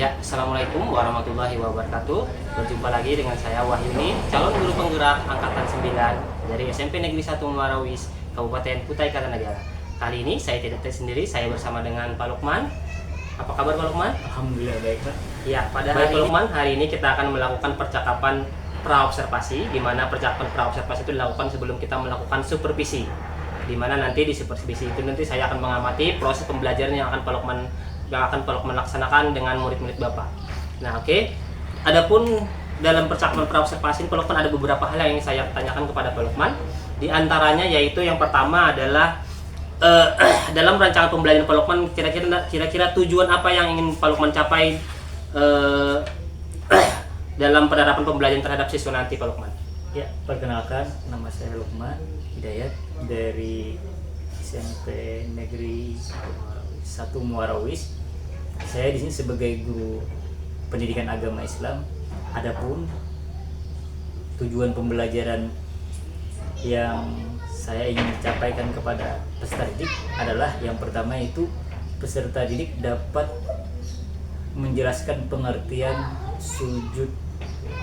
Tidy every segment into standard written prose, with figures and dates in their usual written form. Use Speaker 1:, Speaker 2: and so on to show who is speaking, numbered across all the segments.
Speaker 1: Ya, Assalamualaikum warahmatullahi wabarakatuh. Berjumpa lagi dengan saya Wahyuni, calon guru penggerak Angkatan 9 dari SMP Negeri 1 Muarawis, Kabupaten Kutai Kartanegara. Kali ini saya tidak sendiri, saya bersama dengan Pak Lukman. Apa kabar Pak Lukman?
Speaker 2: Alhamdulillah baik Pak.
Speaker 1: Ya, pada hari ini, hari ini kita akan melakukan percakapan praobservasi, di mana percakapan praobservasi itu dilakukan sebelum kita melakukan supervisi. Di mana nanti di supervisi itu nanti saya akan mengamati proses pembelajaran yang akan Pak Lukman laksanakan dengan murid-murid Bapak. Nah, oke. Adapun dalam percakapan praobservasi Pak Lukman ada beberapa hal yang ingin saya tanyakan kepada Pak Lukman. Di antaranya yaitu yang pertama adalah dalam rancangan pembelajaran Pak Lukman kira-kira tujuan apa yang ingin Pak Lukman capai dalam penerapan pembelajaran terhadap siswa nanti Pak Lukman?
Speaker 2: Ya, perkenalkan nama saya Lukman Hidayat dari SMP Negeri 1 Muarawis. Saya di sini sebagai guru pendidikan agama Islam. Adapun tujuan pembelajaran yang saya ingin sampaikan kepada peserta didik adalah yang pertama itu peserta didik dapat menjelaskan pengertian sujud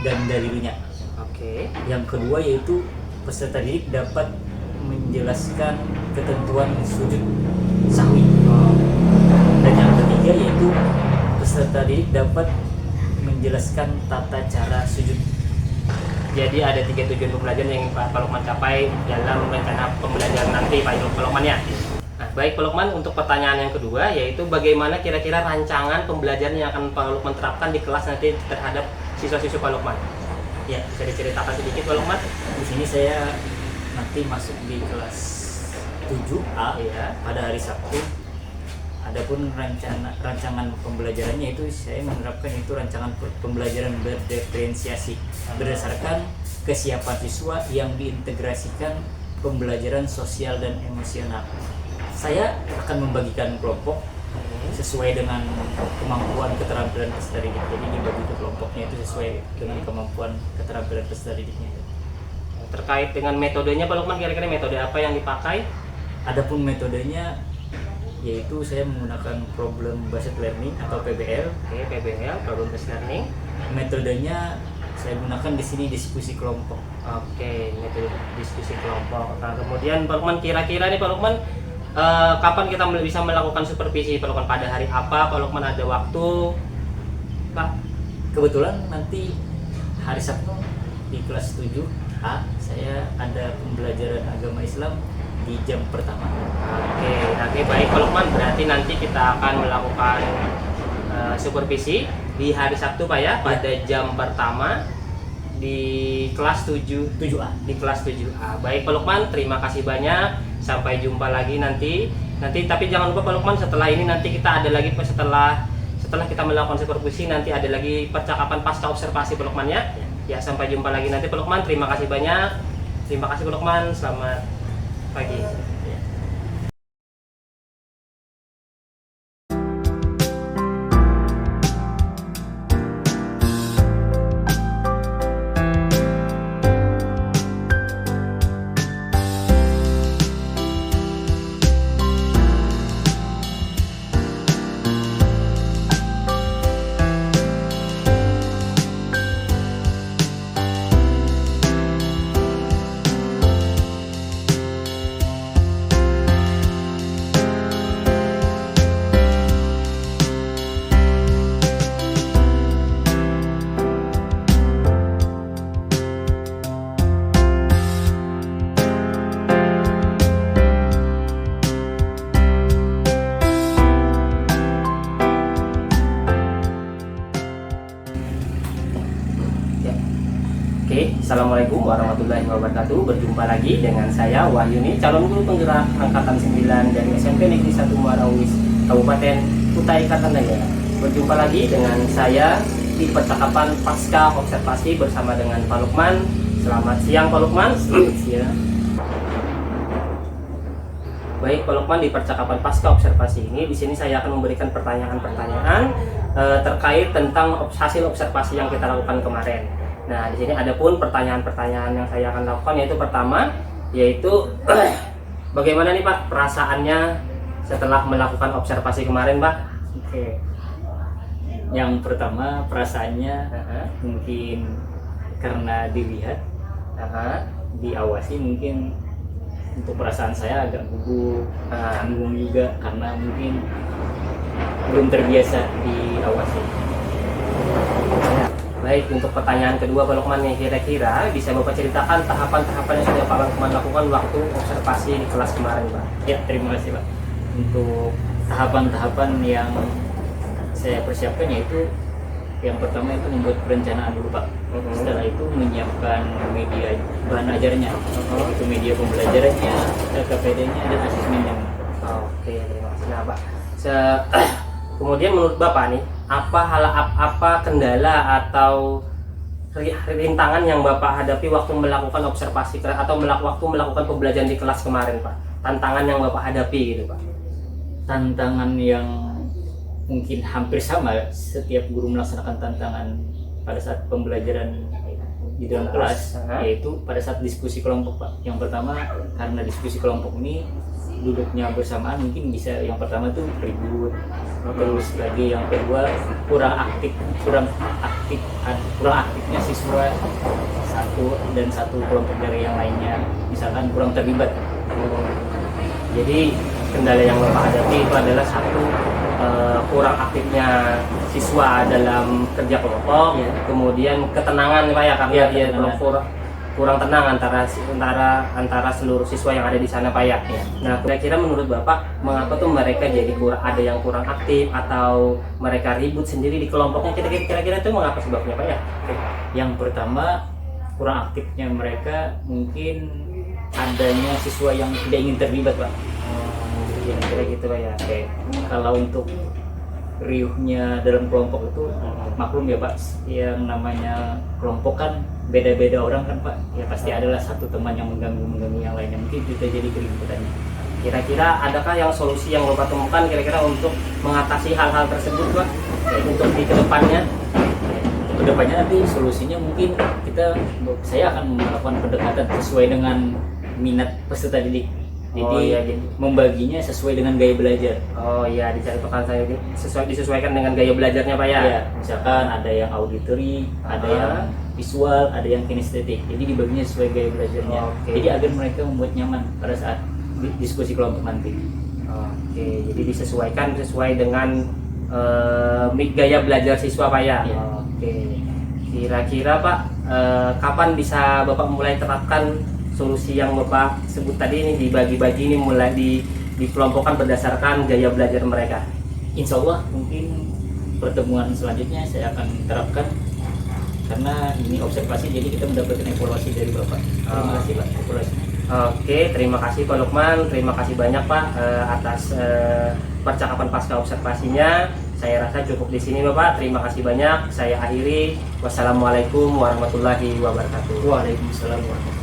Speaker 2: dan dalilnya.
Speaker 1: Oke.
Speaker 2: Yang kedua yaitu peserta didik dapat menjelaskan ketentuan sujud sahwi. Dan yang ketiga yaitu peserta didik dapat menjelaskan tata cara sujud.
Speaker 1: Jadi ada 3 tujuan pembelajaran yang ingin Pak Lukman capai dalam rencana pembelajaran nanti Pak Lukman ya. Nah, baik Pak Lukman, untuk pertanyaan yang kedua yaitu bagaimana kira-kira rancangan pembelajaran yang akan Pak Lukman terapkan di kelas nanti terhadap siswa-siswa Pak Lukman? Ya, bisa diceritakan sedikit Pak Lukman?
Speaker 2: Di sini saya nanti masuk di kelas 7A
Speaker 1: ya,
Speaker 2: pada hari Sabtu. Adapun rancangan pembelajarannya itu saya menerapkan itu rancangan pembelajaran berdiferensiasi berdasarkan kesiapan siswa yang diintegrasikan pembelajaran sosial dan emosional. Saya akan membagikan kelompok sesuai dengan kemampuan keterampilan peserta didik. Jadi dibagi ke kelompoknya itu sesuai dengan kemampuan keterampilan peserta didiknya.
Speaker 1: Terkait dengan metodenya Pak Lukman, kira-kira metode apa yang dipakai?
Speaker 2: Adapun metodenya yaitu saya menggunakan problem based learning atau PBL.
Speaker 1: Oke, PBL, problem based learning.
Speaker 2: Metodenya saya gunakan di sini diskusi kelompok.
Speaker 1: Oke, metode diskusi kelompok. Nah, kemudian Pak Lukman, kira-kira nih Pak Lukman, kapan kita bisa melakukan supervisi Pak Lukman? Pada hari apa Pak Lukman ada waktu Pak?
Speaker 2: Kebetulan nanti hari Sabtu di kelas 7A saya ada pembelajaran agama Islam di jam pertama.
Speaker 1: Oke, baik Pak Lukman, berarti nanti kita akan melakukan supervisi di hari Sabtu Pak ya, pada jam pertama di kelas 7A. Di kelas 7A. Baik Pak Lukman, terima kasih banyak. Sampai jumpa lagi nanti. Tapi jangan lupa Pak Lukman, setelah ini nanti kita ada lagi setelah kita melakukan supervisi nanti ada lagi percakapan pasca observasi Pak Lukman ya. Ya, sampai jumpa lagi nanti Pak Lukman. Terima kasih banyak. Terima kasih Pak Lukman. Selamat pagi. Assalamualaikum warahmatullahi wabarakatuh. Berjumpa lagi dengan saya Wahyuni, calon guru penggerak Angkatan 9 dari SMP Negeri 1 Muarawis, Kabupaten Kutai Kartanegara. Berjumpa lagi dengan saya di percakapan pasca observasi bersama dengan Pak Lukman. Selamat siang Pak Lukman.
Speaker 2: Selamat siang.
Speaker 1: Baik Pak Lukman, di percakapan pasca observasi ini di sini saya akan memberikan pertanyaan-pertanyaan terkait tentang hasil observasi yang kita lakukan kemarin. Nah, di sini ada pun pertanyaan-pertanyaan yang saya akan lakukan, yaitu pertama, yaitu bagaimana nih Pak perasaannya setelah melakukan observasi kemarin Pak? Oke.
Speaker 2: Yang pertama perasaannya mungkin karena dilihat, diawasi, mungkin untuk perasaan saya agak gugup, canggung juga karena mungkin belum terbiasa diawasi.
Speaker 1: Baik, untuk pertanyaan kedua Pak Lukman nih, kira-kira bisa Bapak ceritakan tahapan-tahapan yang sudah Pak Lukman lakukan waktu observasi di kelas kemarin, Pak?
Speaker 2: Ya, terima kasih Pak. Untuk tahapan-tahapan yang saya persiapkan yaitu yang pertama itu membuat perencanaan dulu Pak. Setelah itu menyiapkan media bahan ajarnya, itu media pembelajarannya, LKPD-nya, dan asesmennya.
Speaker 1: Oke, terima kasih. Nah, Pak, kemudian menurut Bapak nih, apa kendala atau rintangan yang Bapak hadapi waktu melakukan observasi atau waktu melakukan pembelajaran di kelas kemarin, Pak? Tantangan yang Bapak hadapi gitu, Pak?
Speaker 2: Tantangan yang mungkin hampir sama setiap guru melaksanakan tantangan pada saat pembelajaran di dalam kelas, yaitu pada saat diskusi kelompok Pak. Yang pertama, karena diskusi kelompok ini duduknya bersamaan, mungkin bisa yang pertama tuh ribut, terus lagi yang kedua kurang aktifnya siswa satu kelompok dari yang lainnya, misalkan kurang terlibat.
Speaker 1: Jadi kendala yang Bapak hadapi itu adalah satu, kurang aktifnya siswa dalam kerja kelompok, kemudian ketenangan Pak ya, karena dia kurang tenang antara seluruh siswa yang ada di sana Pak ya. Nah, kira-kira menurut Bapak mengapa tuh mereka jadi ada yang kurang aktif atau mereka ribut sendiri di kelompoknya, kira-kira itu mengapa sebabnya Pak ya?
Speaker 2: Yang pertama, kurang aktifnya mereka mungkin adanya siswa yang tidak ingin terlibat Pak.
Speaker 1: Kira-kira gitu Pak ya.
Speaker 2: Kalau untuk riuhnya dalam kelompok itu maklum ya Pak, yang namanya kelompok kan beda-beda orang kan Pak, ya pasti adalah satu teman yang mengganggu yang lainnya, mungkin kita jadi keributannya.
Speaker 1: Kira-kira adakah yang solusi yang Bapak temukan kira-kira untuk mengatasi hal-hal tersebut Pak, untuk di kedepannya?
Speaker 2: Kedepannya nanti solusinya mungkin saya akan melakukan pendekatan sesuai dengan minat peserta didik. Jadi membaginya sesuai dengan gaya belajar.
Speaker 1: Oh iya, dicontohkan saya disesuaikan dengan gaya belajarnya Pak ya.
Speaker 2: Iya, misalkan ada yang auditory, ada yang visual, ada yang kinestetik. Jadi dibaginya sesuai gaya belajarnya. Jadi agar mereka membuat nyaman pada saat diskusi kelompok nanti. Jadi disesuaikan sesuai dengan gaya belajar siswa Pak ya. Kira-kira Pak, kapan bisa Bapak mulai terapkan solusi yang Bapak sebut tadi ini, dibagi-bagi ini, mulai dikelompokkan berdasarkan gaya belajar mereka? Insya Allah mungkin pertemuan selanjutnya saya akan terapkan, karena ini observasi jadi kita mendapatkan evaluasi dari Bapak. Terima kasih Pak evaluasi.
Speaker 1: Oke, terima kasih Pak Lukman, terima kasih banyak Pak atas percakapan pasca observasinya. Saya rasa cukup di sini Bapak. Terima kasih banyak. Saya akhiri. Wassalamualaikum warahmatullahi wabarakatuh.
Speaker 2: Waalaikumsalam warahmatullahi wabarakatuh.